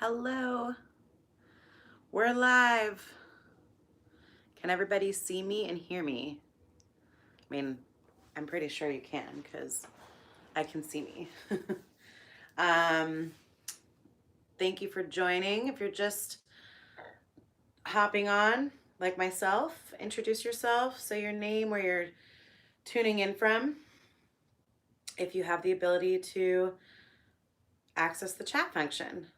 Hello, we're live. Can everybody see me and hear me? I mean, I'm pretty sure you can because I can see me. um, Thank you for joining. If you're just hopping on, like myself, introduce yourself, say your name, where you're tuning in from. If you have the ability to access the chat function.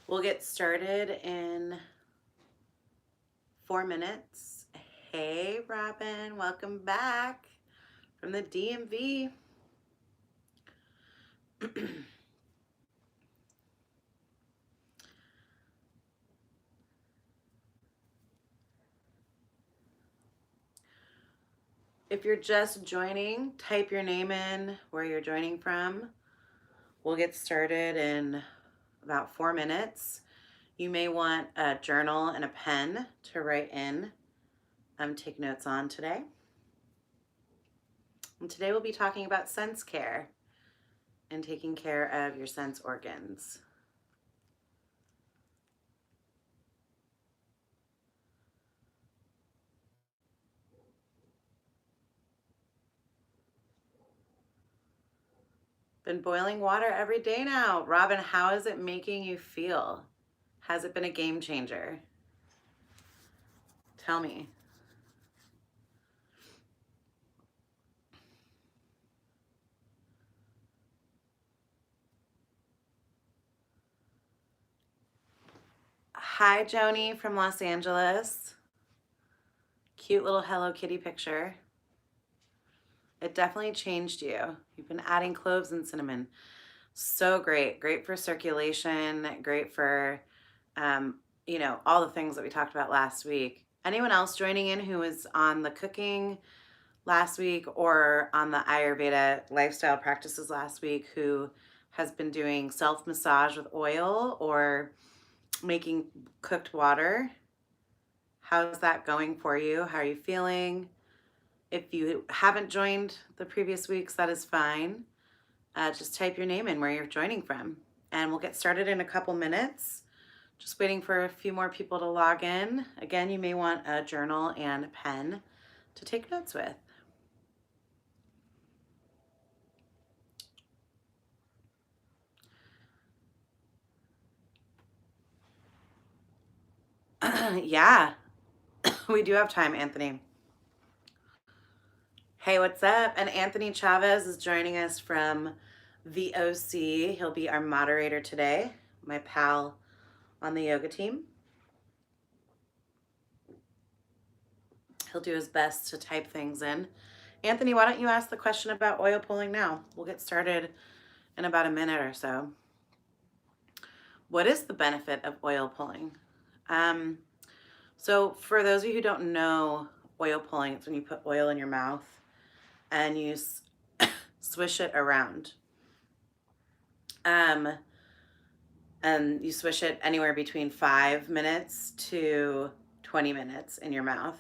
We'll get started in 4 minutes. Hey, Robin, welcome back from the DMV. If you're just joining, type your name in, where you're joining from. We'll get started in about 4 minutes. You may want a journal and a pen to write in, take notes on today. And today we'll be talking about sense care and taking care of your sense organs. Been boiling water every day now. Robin, how is it making you feel? Has it been a game changer? Tell me. Hi, Joni from Los Angeles. Cute little Hello Kitty picture. It definitely changed you. You've been adding cloves and cinnamon. So great. Great for circulation. Great for, all the things that we talked about last week. Anyone else joining in who was on the cooking last week or on the Ayurveda Lifestyle Practices last week who has been doing self-massage with oil or making cooked water? How's that going for you? How are you feeling? If you haven't joined the previous weeks, that is fine. Just type your name in where you're joining from, and we'll get started in a couple minutes. Just waiting for a few more people to log in. Again, you may want a journal and a pen to take notes with. Yeah, we do have time, Anthony. Hey, what's up? And Anthony Chavez is joining us from VOC. He'll be our moderator today, my pal on the yoga team. He'll do his best to type things in. Anthony, why don't you ask the question about oil pulling now? We'll get started in about a minute or so. What is the benefit of oil pulling? So for those of you who don't know, oil pulling, it's when you put oil in your mouth and you swish it around. And you swish it anywhere between 5 minutes to 20 minutes in your mouth.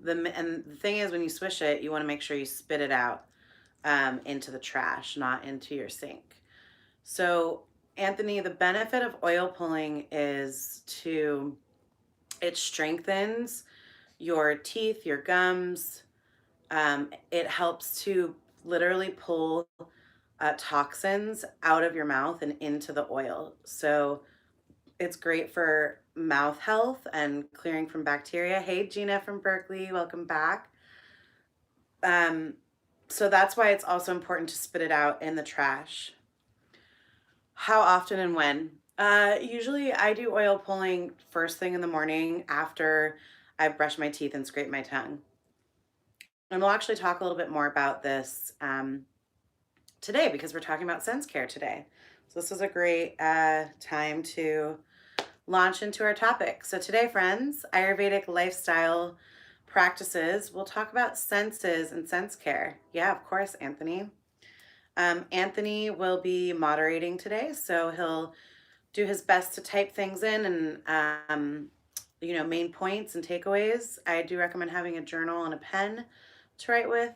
And the thing is, when you swish it, you want to make sure you spit it out into the trash, not into your sink. So, Anthony, the benefit of oil pulling is it strengthens your teeth, your gums. It helps to literally pull toxins out of your mouth and into the oil. So it's great for mouth health and clearing from bacteria. Hey, Gina from Berkeley, welcome back. So that's why it's also important to spit it out in the trash. How often and when? Usually I do oil pulling first thing in the morning after I've brushed my teeth and scraped my tongue. And we'll actually talk a little bit more about this today because we're talking about sense care today. So this is a great time to launch into our topic. So today, friends, Ayurvedic Lifestyle Practices, we'll talk about senses and sense care. Yeah, of course, Anthony. Anthony will be moderating today, so he'll do his best to type things in and, main points and takeaways. I do recommend having a journal and a pen to write with.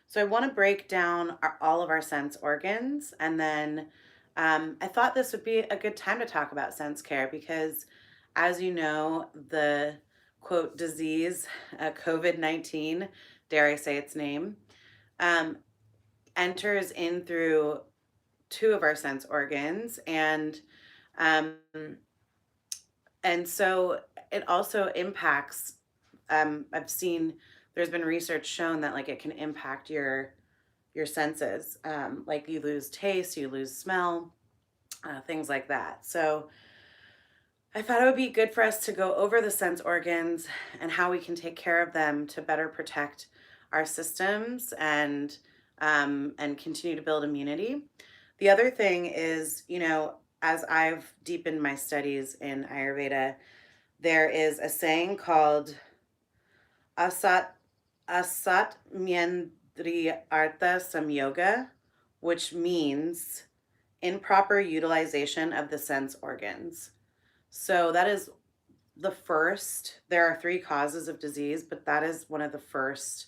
So I want to break down all of our sense organs, and then I thought this would be a good time to talk about sense care because, as you know, the quote disease, COVID-19, dare I say its name, um, enters in through two of our sense organs, um, and so it also impacts. I've seen there's been research shown that like it can impact your senses. Like you lose taste, you lose smell, things like that. So I thought it would be good for us to go over the sense organs and how we can take care of them to better protect our systems and continue to build immunity. The other thing is, you know, as I've deepened my studies in Ayurveda, there is a saying called asat asat artha samyoga, which means improper utilization of the sense organs. So that is the first. There are three causes of disease, but that is one of the first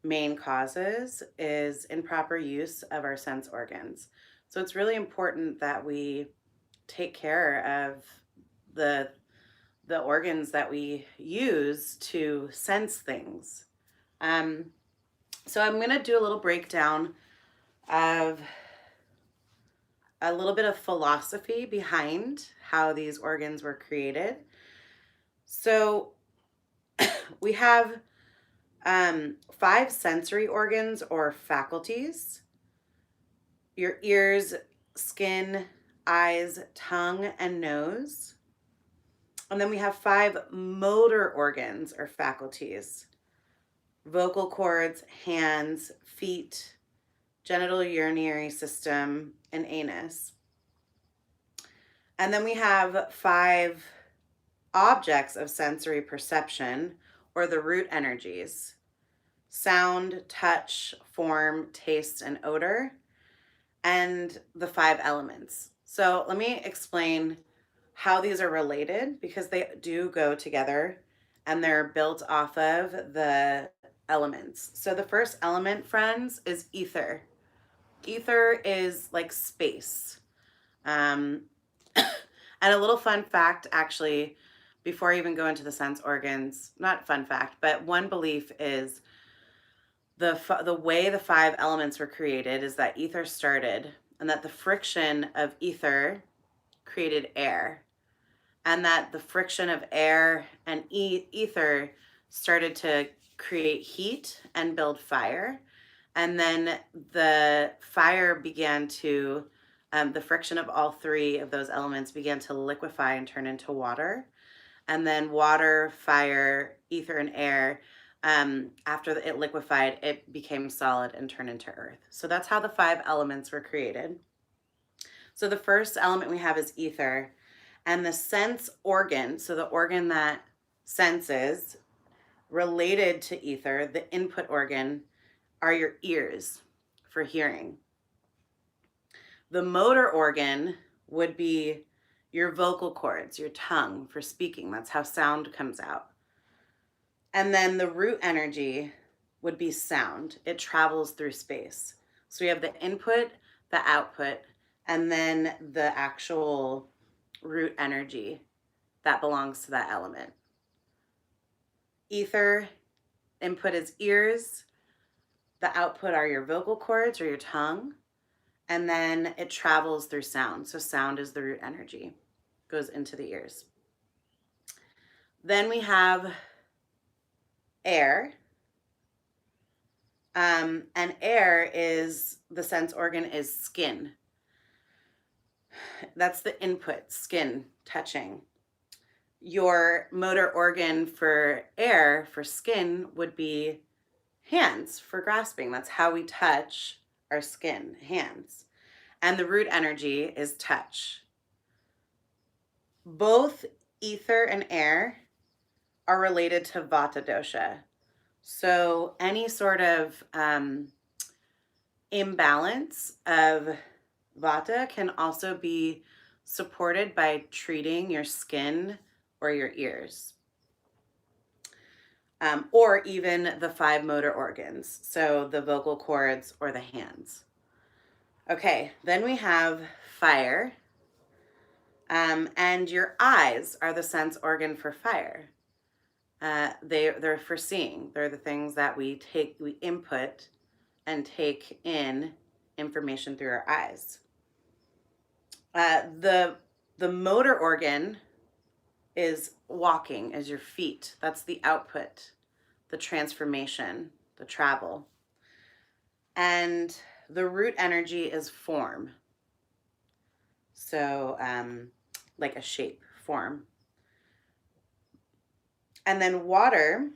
main causes is improper use of our sense organs. So it's really important that we take care of the the organs that we use to sense things. Um, so I'm going to do a little breakdown of a little bit of philosophy behind how these organs were created. So we have 5 sensory organs or faculties: your ears, skin, eyes, tongue, and nose. And then we have 5 motor organs or faculties: vocal cords, hands, feet, genital urinary system, and anus. And then we have 5 objects of sensory perception or the root energies: sound, touch, form, taste, and odor, and the 5 elements. So let me explain how these are related because they do go together and they're built off of the elements. So the first element, friends, is ether. Ether is like space. Um, and a little fun fact, actually, before I even go into the sense organs, not fun fact, but one belief is the way the 5 elements were created is that ether started and that the friction of ether created air, and that the friction of air and ether started to create heat and build fire. And then the fire began to, the friction of all 3 of those elements began to liquefy and turn into water. And then water, fire, ether, and air, after it liquefied, it became solid and turned into earth. So that's how the 5 elements were created. So the first element we have is ether. And the sense organ, so the organ that senses, related to ether, the input organ, are your ears for hearing. The motor organ would be your vocal cords, your tongue for speaking. That's how sound comes out. And then the root energy would be sound. It travels through space. So we have the input, the output, and then the actual root energy that belongs to that element. Ether, input is ears. The output are your vocal cords or your tongue. And then it travels through sound. So sound is the root energy, goes into the ears. Then we have air. And air is, the sense organ is skin. That's the input, skin, touching. Your motor organ for air, for skin, would be hands for grasping. That's how we touch our skin, hands. And the root energy is touch. Both ether and air are related to Vata dosha. So any sort of imbalance of Vata can also be supported by treating your skin or your ears. or even the 5 motor organs, so the vocal cords or the hands. Okay, then we have fire, and your eyes are the sense organ for fire. They're for seeing. They're the things that we input and take in information through our eyes. The motor organ is walking, as your feet. That's the output, the transformation, the travel. And the root energy is form. So like a shape, form. And then water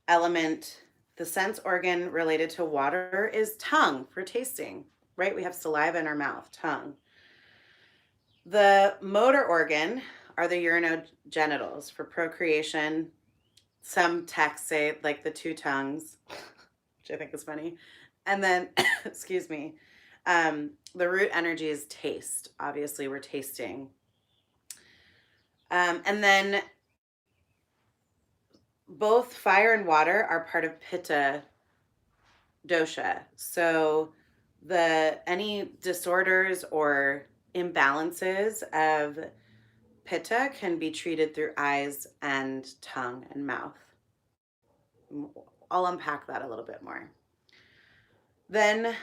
element, the sense organ related to water is tongue for tasting, right? We have saliva in our mouth, tongue. The motor organ are the urinogenitals for procreation. Some texts say like the 2 tongues, which I think is funny. And then, excuse me, the root energy is taste. Obviously, we're tasting. And then both fire and water are part of Pitta dosha. So any disorders or imbalances of Pitta can be treated through eyes and tongue and mouth. I'll unpack that a little bit more. Then,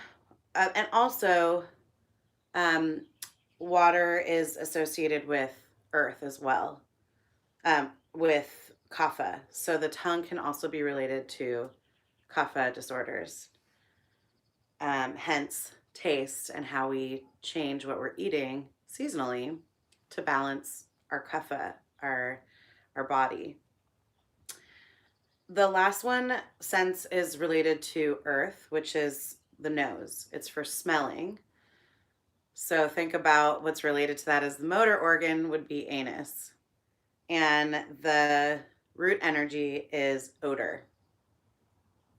and also, water is associated with earth as well, with kapha. So the tongue can also be related to kapha disorders. Hence, taste and how we change what we're eating seasonally to balance our kapha, our body. The last one, sense, is related to earth, which is the nose. It's for smelling. So think about what's related to that as the motor organ would be anus. And the root energy is odor.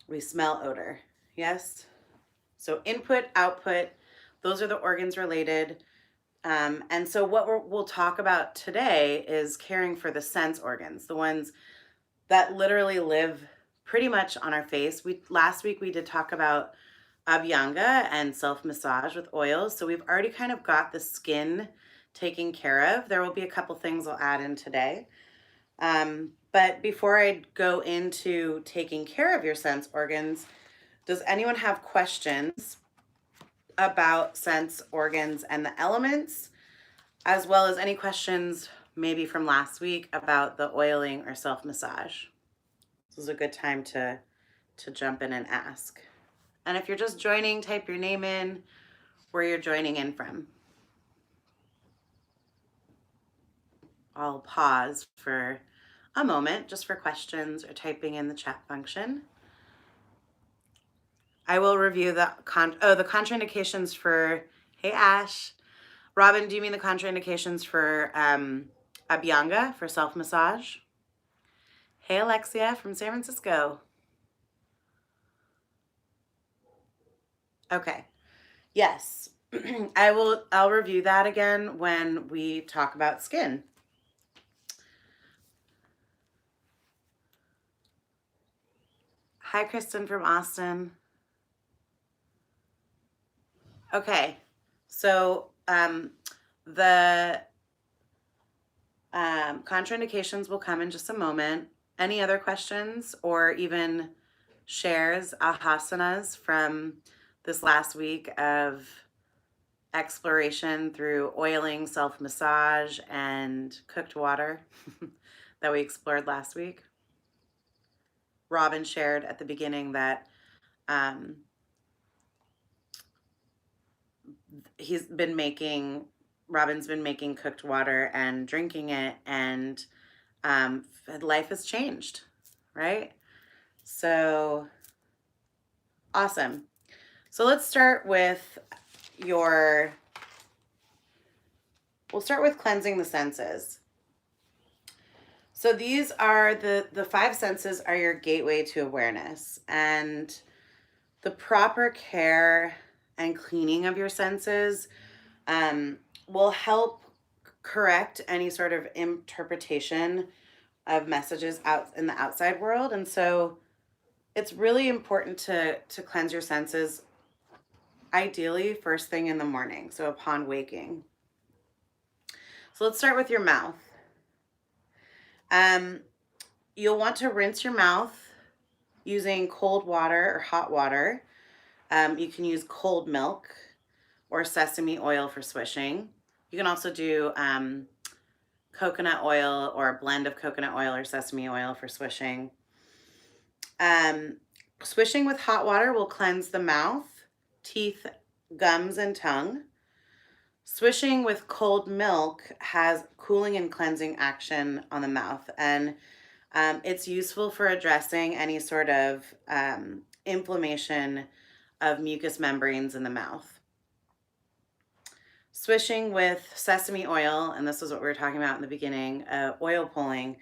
We smell odor. Yes? So input, output, those are the organs related. And so what we'll talk about today is caring for the sense organs, the ones that literally live pretty much on our face. Last week we did talk about abhyanga and self-massage with oils. So we've already kind of got the skin taken care of. There will be a couple things I'll add in today. But before I go into taking care of your sense organs, does anyone have questions about sense organs and the elements, as well as any questions maybe from last week about the oiling or self-massage? This is a good time to jump in and ask. And if you're just joining, type your name in, where you're joining in from. I'll pause for a moment just for questions or typing in the chat function. I will review the contraindications for, hey Ash. Robin, do you mean the contraindications for abhyanga, for self-massage? Hey Alexia from San Francisco. Okay, yes, I'll review that again when we talk about skin. Hi Kristen from Austin. Okay, so the contraindications will come in just a moment. Any other questions or even shares, ahasanas from this last week of exploration through oiling, self-massage, and cooked water that we explored last week? Robin shared at the beginning that Robin's been making cooked water and drinking it, and life has changed, right? So awesome. So let's start with we'll start with cleansing the senses. So these are the 5 senses are your gateway to awareness, and the proper care and cleaning of your senses will help correct any sort of interpretation of messages out in the outside world. And so it's really important to cleanse your senses, ideally first thing in the morning, so upon waking. So let's start with your mouth. You'll want to rinse your mouth using cold water or hot water. You can use cold milk or sesame oil for swishing. You can also do coconut oil or a blend of coconut oil or sesame oil for swishing. Swishing with hot water will cleanse the mouth, teeth, gums, and tongue. Swishing with cold milk has cooling and cleansing action on the mouth, and it's useful for addressing any sort of inflammation of mucous membranes in the mouth. Swishing with sesame oil, and this is what we were talking about in the beginning, oil pulling,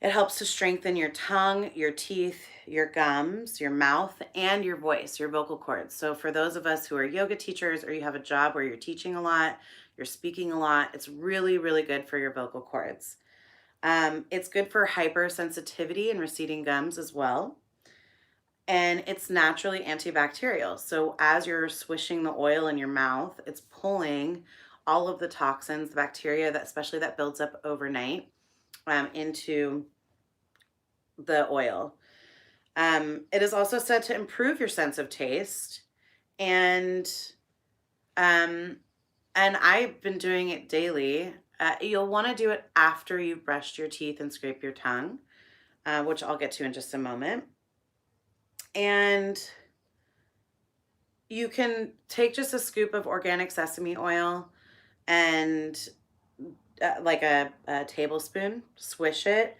it helps to strengthen your tongue, your teeth, your gums, your mouth, and your voice, your vocal cords. So for those of us who are yoga teachers, or you have a job where you're teaching a lot, you're speaking a lot, it's really, really good for your vocal cords. It's good for hypersensitivity and receding gums as well. And it's naturally antibacterial. So as you're swishing the oil in your mouth, it's pulling all of the toxins, the bacteria, that especially that builds up overnight, into the oil. It is also said to improve your sense of taste, and I've been doing it daily. You'll want to do it after you've brushed your teeth and scraped your tongue, which I'll get to in just a moment. And you can take just a scoop of organic sesame oil and like a tablespoon, swish it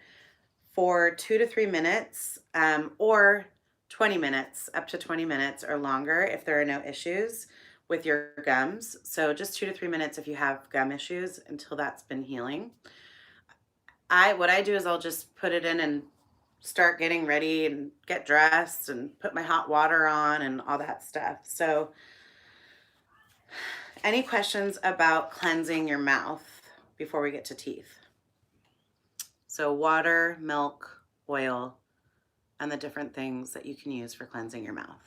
for 2 to 3 minutes, or 20 minutes, up to 20 minutes or longer if there are no issues with your gums. So just 2 to 3 minutes if you have gum issues until that's been healing. What I do is I'll just put it in and start getting ready and get dressed and put my hot water on and all that stuff. So any questions about cleansing your mouth before we get to teeth? So water, milk, oil, and the different things that you can use for cleansing your mouth.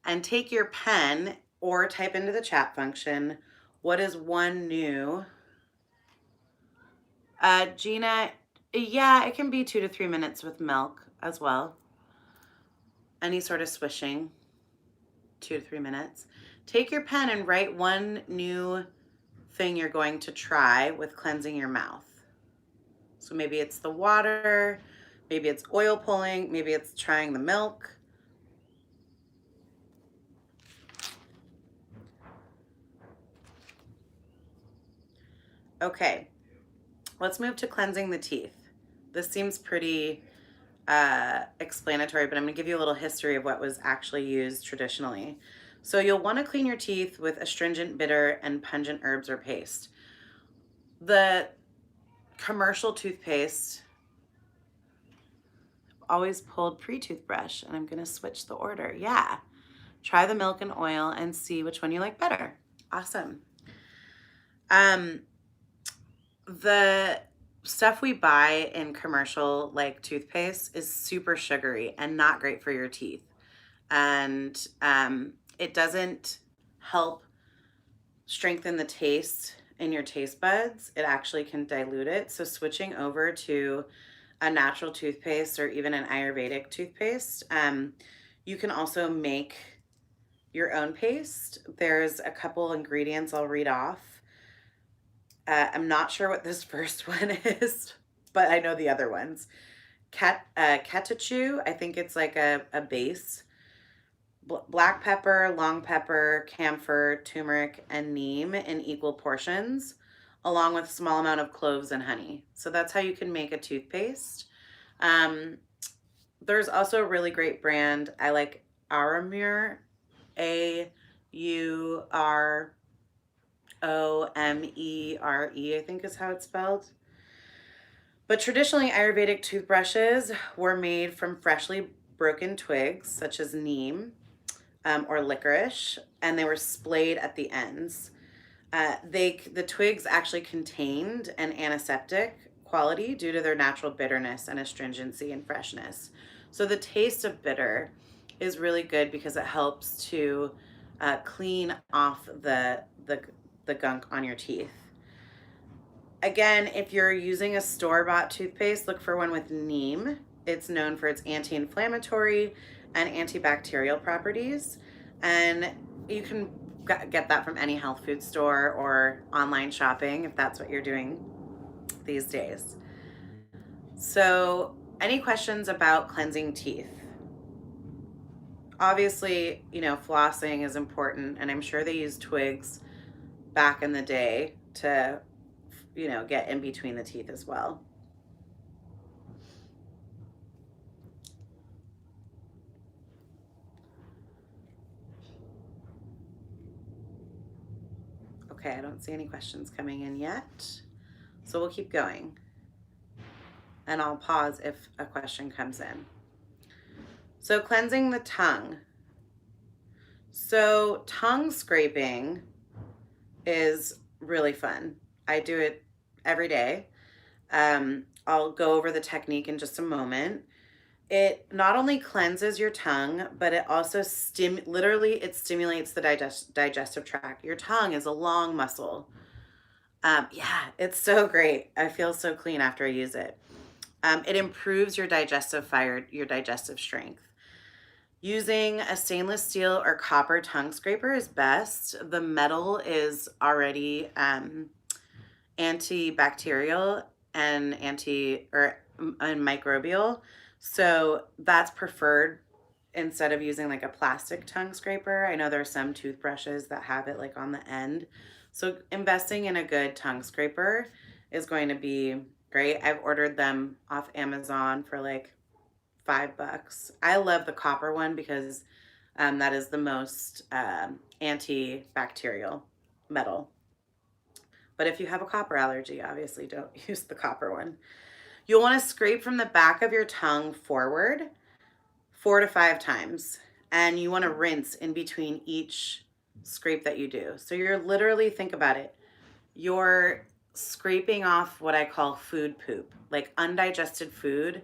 And take your pen or type into the chat function, what is one new? Gina, yeah, it can be 2 to 3 minutes with milk as well. Any sort of swishing, 2 to 3 minutes. Take your pen and write one new thing you're going to try with cleansing your mouth. So maybe it's the water, maybe it's oil pulling, maybe it's trying the milk. Okay, let's move to cleansing the teeth. This seems pretty explanatory, but I'm going to give you a little history of what was actually used traditionally. So you'll want to clean your teeth with astringent, bitter, and pungent herbs or paste. The commercial toothpaste always pulled pre-toothbrush, and I'm going to switch the order. Yeah. Try the milk and oil and see which one you like better. Awesome. The stuff we buy in commercial like toothpaste is super sugary and not great for your teeth. And it doesn't help strengthen the taste in your taste buds. It actually can dilute it. So switching over to a natural toothpaste or even an Ayurvedic toothpaste, you can also make your own paste. There's a couple ingredients I'll read off. I'm not sure what this first one is, but I know the other ones. Ketachu, I think it's like a base. Black pepper, long pepper, camphor, turmeric, and neem in equal portions, along with a small amount of cloves and honey. So that's how you can make a toothpaste. There's also a really great brand. I like Auromere, Auromere, I think is how it's spelled. But traditionally, Ayurvedic toothbrushes were made from freshly broken twigs, such as neem. or licorice, and they were splayed at the ends. The twigs actually contained an antiseptic quality due to their natural bitterness and astringency and freshness. So the taste of bitter is really good because it helps to clean off the gunk on your teeth. Again, if you're using a store-bought toothpaste, look for one with neem. It's known for its anti-inflammatory and antibacterial properties, and you can get that from any health food store or online shopping if that's what you're doing these days. So, any questions about cleansing teeth? Obviously, flossing is important, and I'm sure they used twigs back in the day to, get in between the teeth as well. Okay, I don't see any questions coming in yet, so we'll keep going. And I'll pause if a question comes in. So cleansing the tongue. So tongue scraping is really fun. I do it every day. I'll go over the technique in just a moment. It not only cleanses your tongue, but it also it stimulates the digestive tract. Your tongue is a long muscle. Yeah, it's so great. I feel so clean after I use it. It improves your digestive strength. Using a stainless steel or copper tongue scraper is best. The metal is already antibacterial and microbial, so that's preferred instead of using like a plastic tongue scraper. I know there are some toothbrushes that have it like on the end. So investing in a good tongue scraper is going to be great. I've ordered them off Amazon for like $5. I love the copper one because that is the most antibacterial metal. But if you have a copper allergy, obviously don't use the copper one. You'll want to scrape from the back of your tongue forward 4 to 5 times. And you want to rinse in between each scrape that you do. So you're literally, think about it, you're scraping off what I call food poop, like undigested food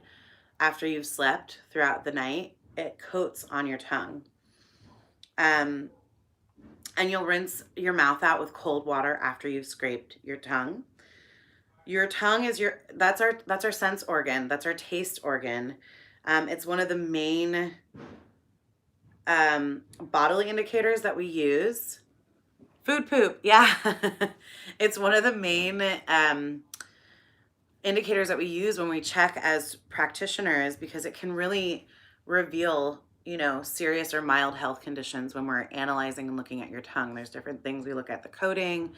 after you've slept throughout the night. It coats on your tongue. And you'll rinse your mouth out with cold water after you've scraped your tongue. Your tongue is that's our sense organ. That's our taste organ. It's one of the main bodily indicators that we use. Food poop, yeah. It's one of the main indicators that we use when we check as practitioners, because it can really reveal serious or mild health conditions when we're analyzing and looking at your tongue. There's different things we look at: the coating,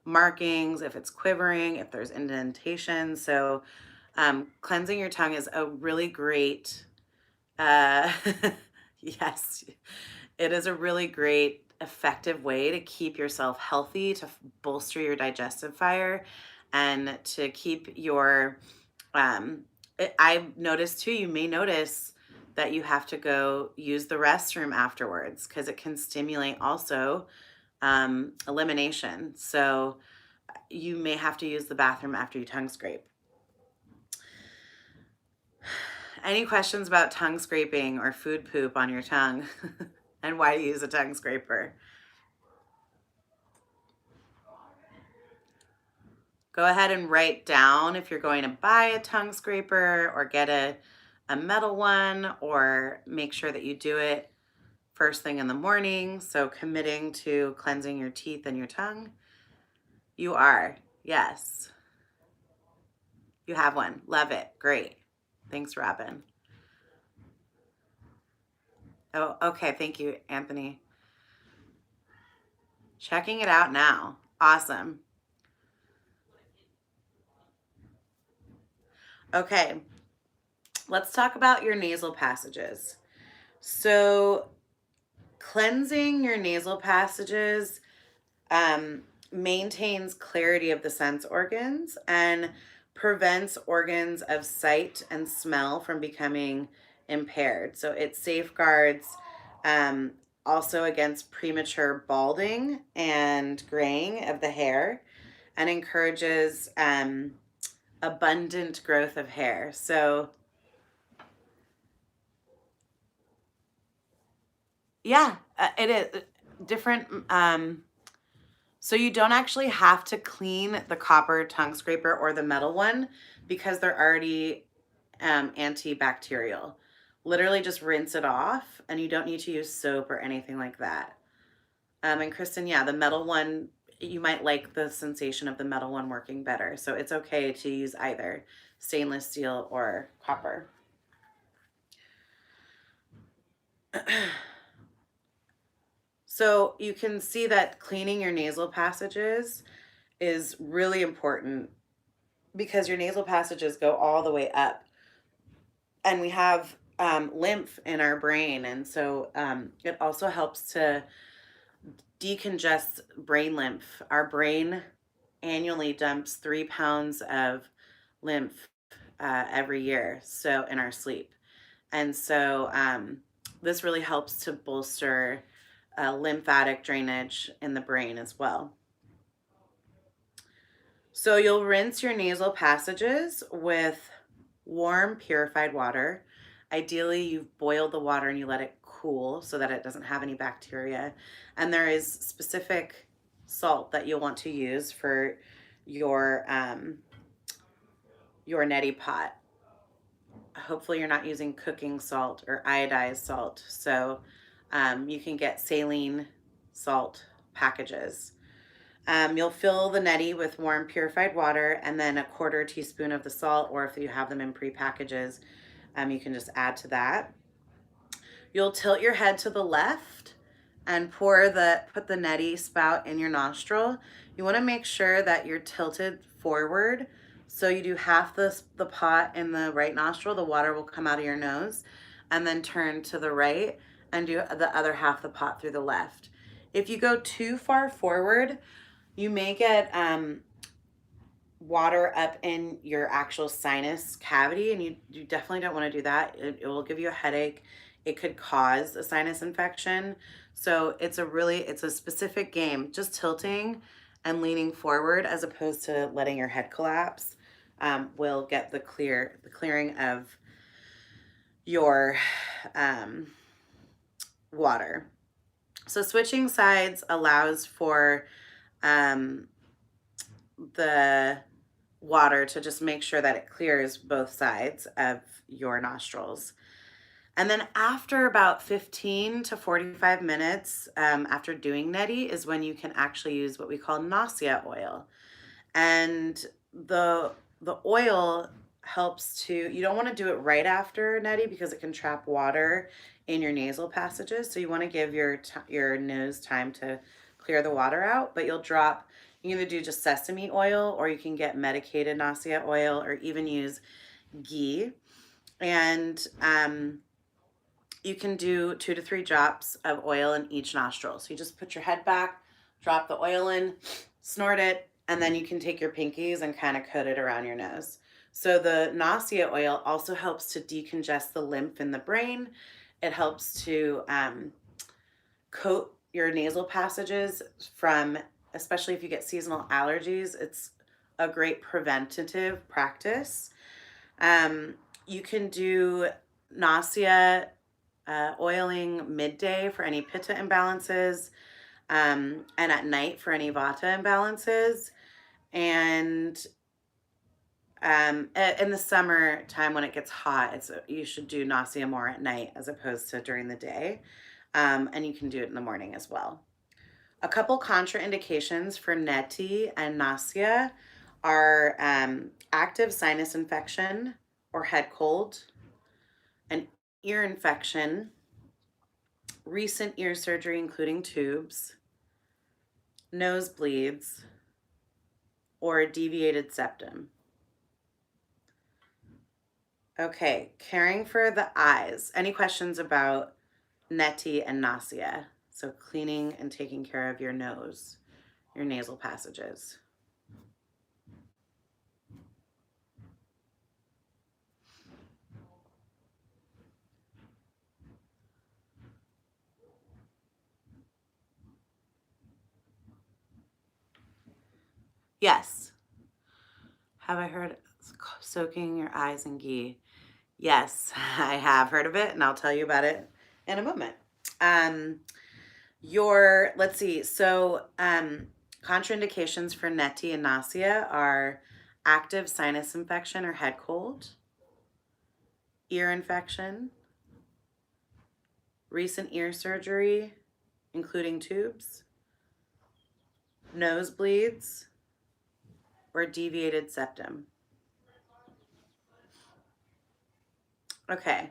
markings, if it's quivering, if there's indentation. So cleansing your tongue is a really great yes, it is a really great effective way to keep yourself healthy, to bolster your digestive fire, and to keep your I've noticed too, you may notice that you have to go use the restroom afterwards, because it can stimulate also elimination. So you may have to use the bathroom after you tongue scrape. Any questions about tongue scraping or food poop on your tongue and why you use a tongue scraper? Go ahead and write down if you're going to buy a tongue scraper or get a metal one, or make sure that you do it first thing in the morning. So committing to cleansing your teeth and your tongue. You are, yes. You have one. Love it. Great. Thanks, Robin. Oh, okay. Thank you, Anthony. Checking it out now. Awesome. Okay. Let's talk about your nasal passages. So cleansing your nasal passages maintains clarity of the sense organs and prevents organs of sight and smell from becoming impaired. So it safeguards also against premature balding and graying of the hair, and encourages abundant growth of hair. So yeah, it is different. So you don't actually have to clean the copper tongue scraper or the metal one because they're already antibacterial. Literally just rinse it off, and you don't need to use soap or anything like that. And Kristen, yeah, the metal one, you might like the sensation of the metal one working better. So it's okay to use either stainless steel or copper. So you can see that cleaning your nasal passages is really important because your nasal passages go all the way up, and we have lymph in our brain, and so it also helps to decongest brain lymph. Our brain annually dumps 3 pounds of lymph every year, so in our sleep, and so this really helps to bolster lymphatic drainage in the brain as well. So you'll rinse your nasal passages with warm purified water. Ideally, you've boiled the water and you let it cool so that it doesn't have any bacteria. And there is specific salt that you'll want to use for your neti pot. Hopefully you're not using cooking salt or iodized salt. So you can get saline salt packages. You'll fill the neti with warm purified water and then a 1/4 teaspoon of the salt, or if you have them in pre-packages, you can just add to that. You'll tilt your head to the left and put the neti spout in your nostril. You want to make sure that you're tilted forward. So you do half the pot in the right nostril, the water will come out of your nose, and then turn to the right and do the other half the pot through the left. If you go too far forward, you may get water up in your actual sinus cavity, and you definitely don't want to do that. It will give you a headache. It could cause a sinus infection. So it's a specific game. Just tilting and leaning forward as opposed to letting your head collapse will get the clearing of your water. So switching sides allows for the water to just make sure that it clears both sides of your nostrils. And then after about 15 to 45 minutes after doing neti is when you can actually use what we call nausea oil. And the oil helps to, you don't want to do it right after neti because it can trap water in your nasal passages. So you want to give your nose time to clear the water out, but you can either do just sesame oil, or you can get medicated nausea oil, or even use ghee. And you can do 2 to 3 drops of oil in each nostril. So you just put your head back, drop the oil in, snort it, and then you can take your pinkies and kind of coat it around your nose. So the nausea oil also helps to decongest the lymph in the brain. It helps to coat your nasal passages from, especially if you get seasonal allergies, it's a great preventative practice. You can do nausea oiling midday for any pitta imbalances, and at night for any vata imbalances. And in the summer time when it gets hot, you should do nausea more at night as opposed to during the day. And you can do it in the morning as well. A couple contraindications for neti and nausea are active sinus infection or head cold, an ear infection, recent ear surgery including tubes, nosebleeds, or a deviated septum. Okay, caring for the eyes. Any questions about neti and nausea? So cleaning and taking care of your nose, your nasal passages. Yes. Have I heard soaking your eyes in ghee? Yes, I have heard of it, and I'll tell you about it in a moment. Let's see. So, contraindications for neti and nausea are active sinus infection or head cold, ear infection, recent ear surgery, including tubes, nosebleeds, or deviated septum. Okay,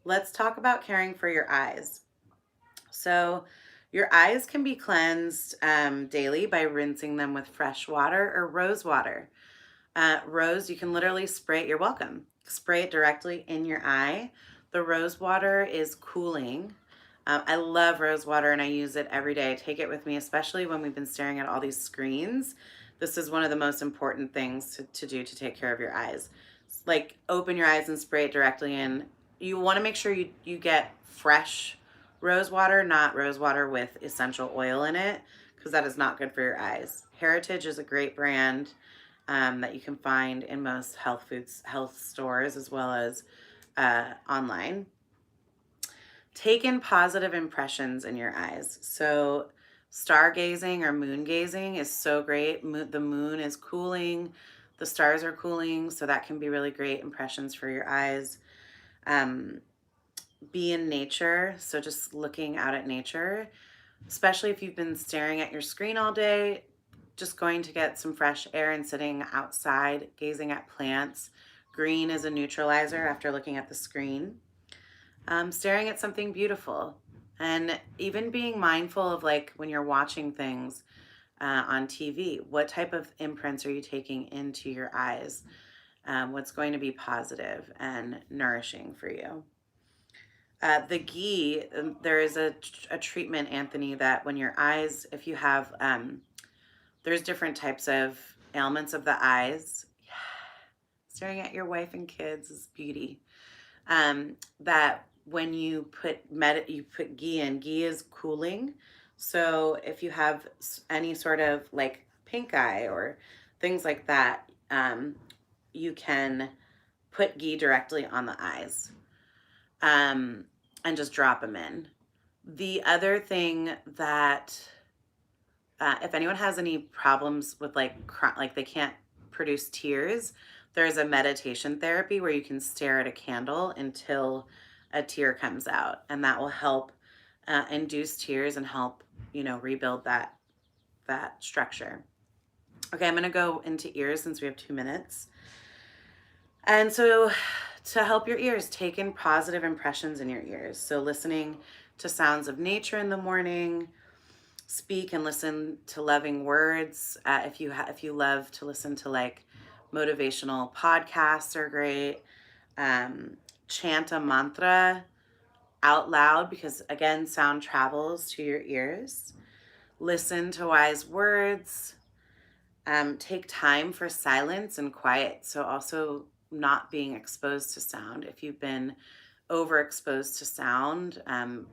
let's talk about caring for your eyes. So, your eyes can be cleansed daily by rinsing them with fresh water or rose water. Rose, you can literally spray it. You're welcome. Spray it directly in your eye. The rose water is cooling. I love rose water and I use it every day. I take it with me, especially when we've been staring at all these screens. This is one of the most important things to do to take care of your eyes. Like open your eyes and spray it directly in. You want to make sure you get fresh rose water, not rose water with essential oil in it, because that is not good for your eyes. Heritage is a great brand that you can find in most health stores as well as online. Take in positive impressions in your eyes. So stargazing or moon gazing is so great. The moon is cooling, the stars are cooling, so that can be really great impressions for your eyes. Be in nature, so just looking out at nature, especially if you've been staring at your screen all day, just going to get some fresh air and sitting outside, gazing at plants. Green is a neutralizer after looking at the screen. Staring at something beautiful, and even being mindful of, like, when you're watching things on TV, what type of imprints are you taking into your eyes? What's going to be positive and nourishing for you? The ghee, there is a treatment, Anthony, that when your eyes, if you have, there's different types of ailments of the eyes. Yeah. Staring at your wife and kids is beauty. That when you put ghee in, ghee is cooling. So if you have any sort of like pink eye or things like that, you can put ghee directly on the eyes and just drop them in. The other thing that if anyone has any problems with like they can't produce tears, there's a meditation therapy where you can stare at a candle until a tear comes out, and that will help induce tears and help rebuild that structure. Okay, I'm gonna go into ears since we have 2 minutes. And so to help your ears, take in positive impressions in your ears. So listening to sounds of nature in the morning, speak and listen to loving words. If you love to listen to like motivational podcasts are great. Chant a mantra out loud, because again, sound travels to your ears. Listen to wise words. Take time for silence and quiet. So also not being exposed to sound. If you've been overexposed to sound,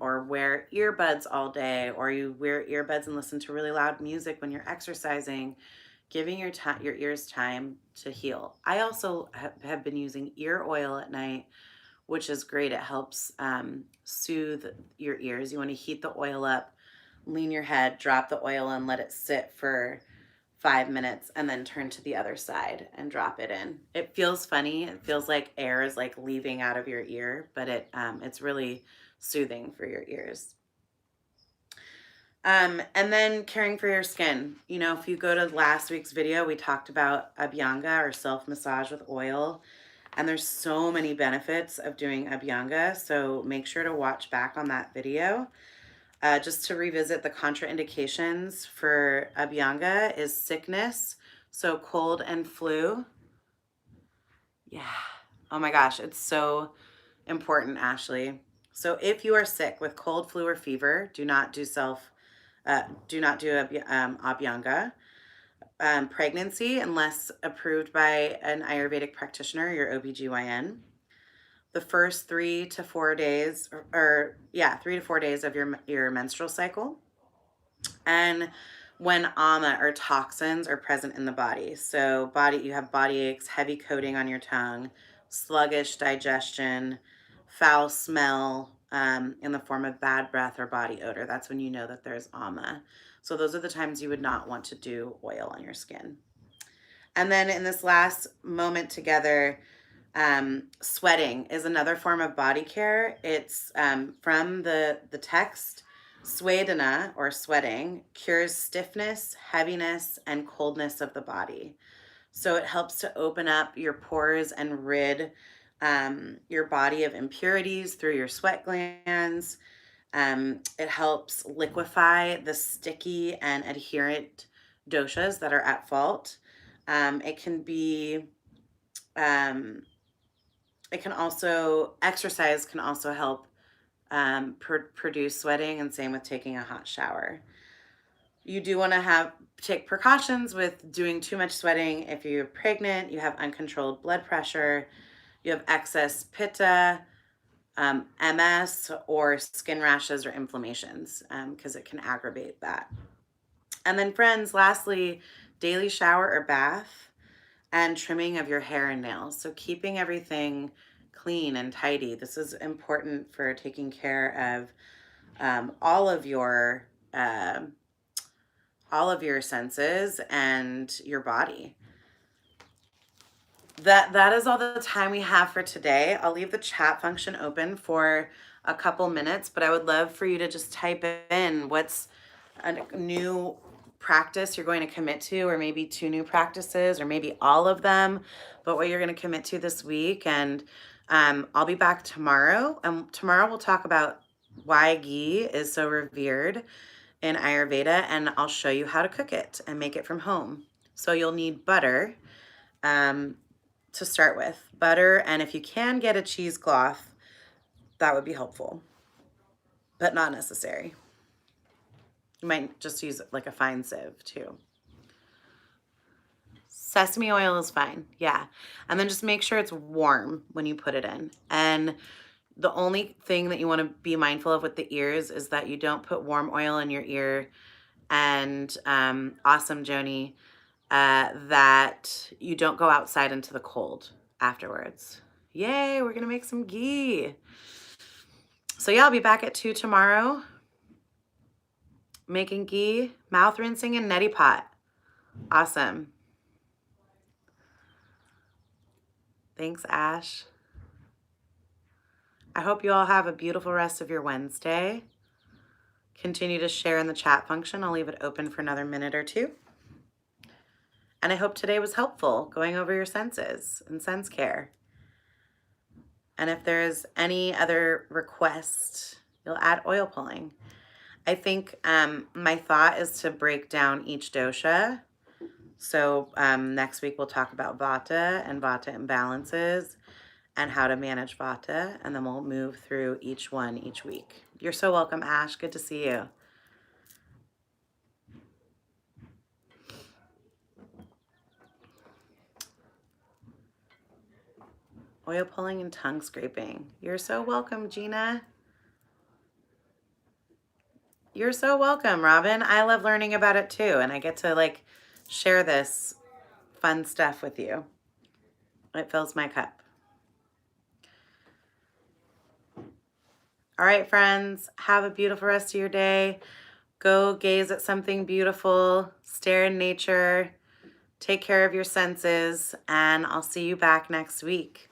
or wear earbuds all day, or you wear earbuds and listen to really loud music when you're exercising, giving your ears time to heal. I also have been using ear oil at night, which is great. It helps soothe your ears. You want to heat the oil up, lean your head, drop the oil and let it sit for 5 minutes, and then turn to the other side and drop it in. It feels funny. It feels like air is like leaving out of your ear, but it's really soothing for your ears. And then caring for your skin. If you go to last week's video, we talked about abhyanga, or self-massage with oil, and there's so many benefits of doing abhyanga, so make sure to watch back on that video. Just to revisit, the contraindications for abhyanga is sickness, so cold and flu. Yeah. Oh my gosh, it's so important, Ashley. So if you are sick with cold, flu, or fever, do not do abhyanga. Pregnancy, unless approved by an Ayurvedic practitioner, your OBGYN. The first 3 to 4 days, 3 to 4 days of your menstrual cycle. And when ama or toxins are present in the body. So you have body aches, heavy coating on your tongue, sluggish digestion, foul smell in the form of bad breath or body odor. That's when you know that there's ama. So those are the times you would not want to do oil on your skin. And then in this last moment together, sweating is another form of body care. It's from the text, swedana or sweating cures stiffness, heaviness, and coldness of the body. So it helps to open up your pores and rid your body of impurities through your sweat glands. It helps liquefy the sticky and adherent doshas that are at fault. It can also, exercise can also help produce sweating, and same with taking a hot shower. You do want to take precautions with doing too much sweating if you're pregnant, you have uncontrolled blood pressure, you have excess pitta, MS, or skin rashes or inflammations, because it can aggravate that. And then friends, lastly, daily shower or bath and trimming of your hair and nails. So keeping everything clean and tidy. This is important for taking care of all of your senses and your body. That is all the time we have for today. I'll leave the chat function open for a couple minutes, but I would love for you to just type in what's a new practice you're going to commit to, or maybe 2 new practices, or maybe all of them, but what you're going to commit to this week. And I'll be back tomorrow. Tomorrow we'll talk about why ghee is so revered in Ayurveda, and I'll show you how to cook it and make it from home. So you'll need butter to start with. Butter, and if you can get a cheesecloth, that would be helpful, but not necessary. You might just use like a fine sieve too. Sesame oil is fine, yeah. And then just make sure it's warm when you put it in. And the only thing that you want to be mindful of with the ears is that you don't put warm oil in your ear. And awesome, Joni, that you don't go outside into the cold afterwards. Yay, we're gonna make some ghee. So yeah, I'll be back at 2 tomorrow, making ghee, mouth rinsing, and neti pot. Awesome. Thanks, Ash. I hope you all have a beautiful rest of your Wednesday. Continue to share in the chat function. I'll leave it open for another minute or 2. And I hope today was helpful, going over your senses and sense care. And if there's any other request, you'll add oil pulling. I think my thought is to break down each dosha. So next week we'll talk about vata and vata imbalances and how to manage vata, and then we'll move through each one each week. You're so welcome, Ash. Good to see you. Oil pulling and tongue scraping. You're so welcome, Gina. You're so welcome, Robin. I love learning about it too, and I get to like share this fun stuff with you. It fills my cup. All right, friends, have a beautiful rest of your day. Go gaze at something beautiful, stare in nature, take care of your senses, and I'll see you back next week.